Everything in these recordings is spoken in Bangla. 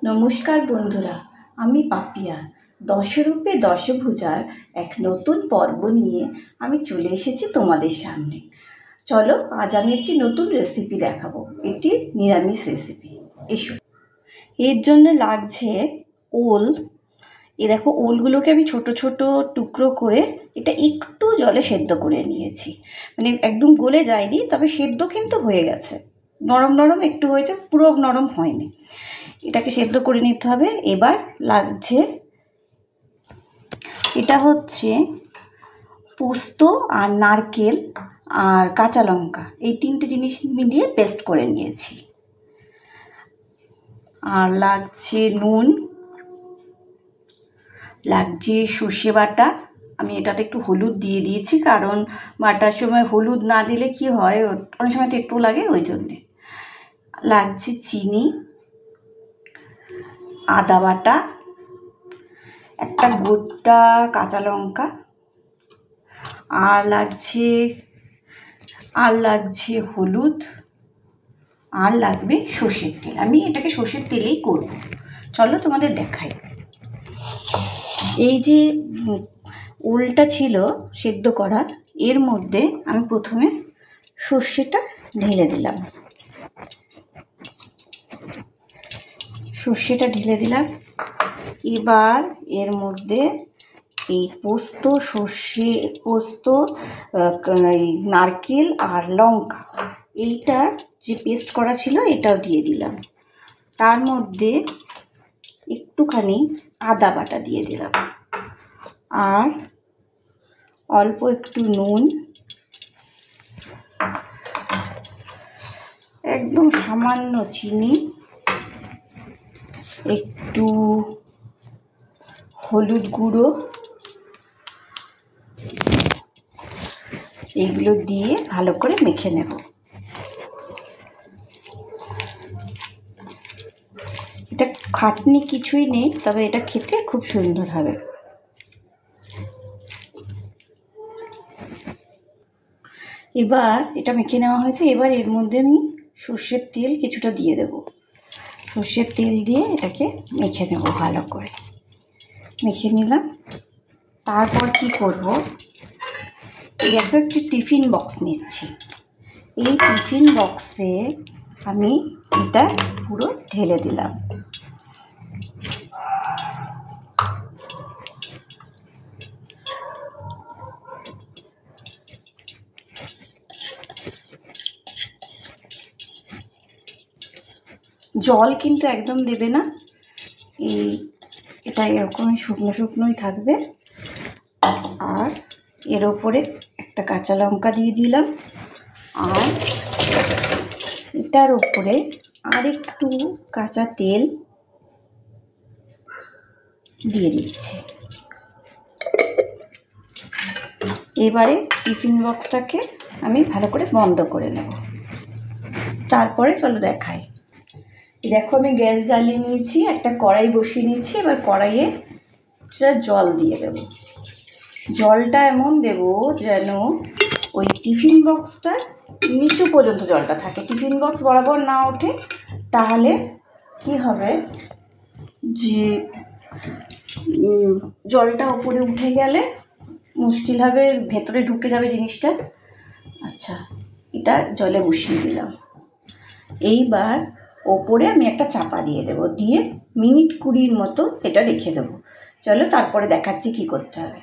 নমস্কার বন্ধুরা, আমি পাপিয়া। দশরূপে দশভুজার এক নতুন পর্ব নিয়ে আমি চলে এসেছি তোমাদের সামনে। চলো, আজ আমি একটি নতুন রেসিপি দেখাবো। এটি নিরামিষ রেসিপি। এসো। এর জন্য লাগছে ওল। দেখো, ওলগুলোকে আমি ছোট ছোট টুকরো করে এটা একটু জলে সেদ্ধ করে নিয়েছি। মানে একদম গলে যায়নি, তবে সেদ্ধ কিন্তু হয়ে গেছে। নরম নরম একটু হয়েছে, পুরো নরম হয়নি। এটাকে সেদ্ধ করে নিতে হবে। এবার লাগছে, এটা হচ্ছে পোস্ত আর নারকেল আর কাঁচা লঙ্কা, এই তিনটে জিনিস মিলিয়ে পেস্ট করে নিয়েছি। আর লাগছে নুন, লাগছে সর্ষে বাটা। আমি এটাতে একটু হলুদ দিয়ে দিয়েছি, কারণ বাটার সময় হলুদ না দিলে কি হয়, অনেক সময় তো একটু লাগে, ওই জন্যে। লাগছে চিনি, আদা বাটা, একটা গোটা কাঁচা লঙ্কা, আর লাগছে হলুদ, আর লাগবে সর্ষের তেল। আমি এটাকে সর্ষের তেলেই করব। চলো তোমাদের দেখাই। এই যে ওলটা ছিল সেদ্ধ করা, এর মধ্যে আমি প্রথমে সর্ষেটা ঢেলে দিলাম। এবার এর মধ্যে এই পোস্ত, নারকেল আর লঙ্কা, এইটা যে পেস্ট করা ছিল এটাও দিয়ে দিলাম। তার মধ্যে একটুখানি আদা বাটা দিয়ে দিলাম, আর অল্প একটু নুন, একদম সামান্য চিনি, একটু হলুদ গুঁড়ো, এইগুলো দিয়ে ভালো করে মেখে নেব। এটা খাটনি কিছুই নেই, তবে এটা খেতে খুব সুন্দর হবে। এবার এটা মেখে নেওয়া হয়েছে। এবার এর মধ্যে আমি সর্ষের তেল কিছুটা দিয়ে দেব। সর্ষের তেল দিয়ে এটাকে মেখে নেব, ভালো করে মেখে নিলাম। তারপর কি করব, দেখো একটি টিফিন বক্স নিচ্ছি। এই টিফিন বক্সে আমি এটা পুরো ঢেলে দিলাম। জল কিন্তু একদম দেবে না, এটা এরকমই শুকনো শুকনোই থাকবে। আর এর ওপরে একটা কাঁচা লঙ্কা দিয়ে দিলাম, আর এটার ওপরে আর একটু কাঁচা তেল দিয়ে দিচ্ছি। এবারে টিফিন বক্সটাকে আমি ভালো করে বন্ধ করে নেব। তারপরে চলো দেখাই। দেখো, আমি গ্যাস জ্বালিয়ে নিয়েছি, একটা কড়াই বসিয়ে নিয়েছি। এবার কড়াইয়ে জল দিয়ে দেব। জলটা এমন দেব যেন ওই টিফিন বক্সটা নিচু পর্যন্ত জলটা থাকে, টিফিন বক্স বরাবর না ওঠে। তাহলে কি হবে, যে জলটা ওপরে উঠে গেলে মুশকিল হবে, ভেতরে ঢুকে যাবে জিনিসটা। আচ্ছা, এটা জলে বসিয়ে দিলাম। এইবার ওপরে আমি একটা চাপা দিয়ে দেব, দিয়ে মিনিট 20 মতো এটা রেখে দেবো। চলো তারপরে দেখাচ্ছি কি করতে হবে।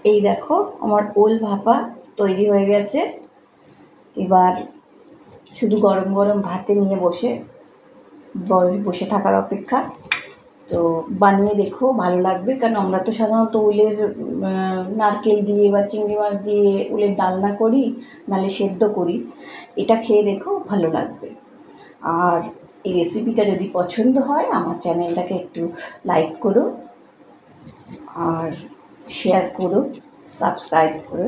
এই দেখো, আমার ওল ভাপা তৈরি হয়ে গেছে। এবার শুধু গরম গরম ভাতে নিয়ে বসে থাকার অপেক্ষা। তো বানিয়ে দেখো, ভালো লাগবে। কারণ আমরা তো সাধারণত ওলের নারকেল দিয়ে বা চিংড়ি মাছ দিয়ে ওলের ডালনা করি, নাহলে সেদ্ধ করি। এটা খেয়ে দেখো, ভালো লাগবে। আর এই রেসিপিটা যদি পছন্দ হয়, আমার চ্যানেলটাকে একটু লাইক করো, আর শেয়ার করো, সাবস্ক্রাইব করো।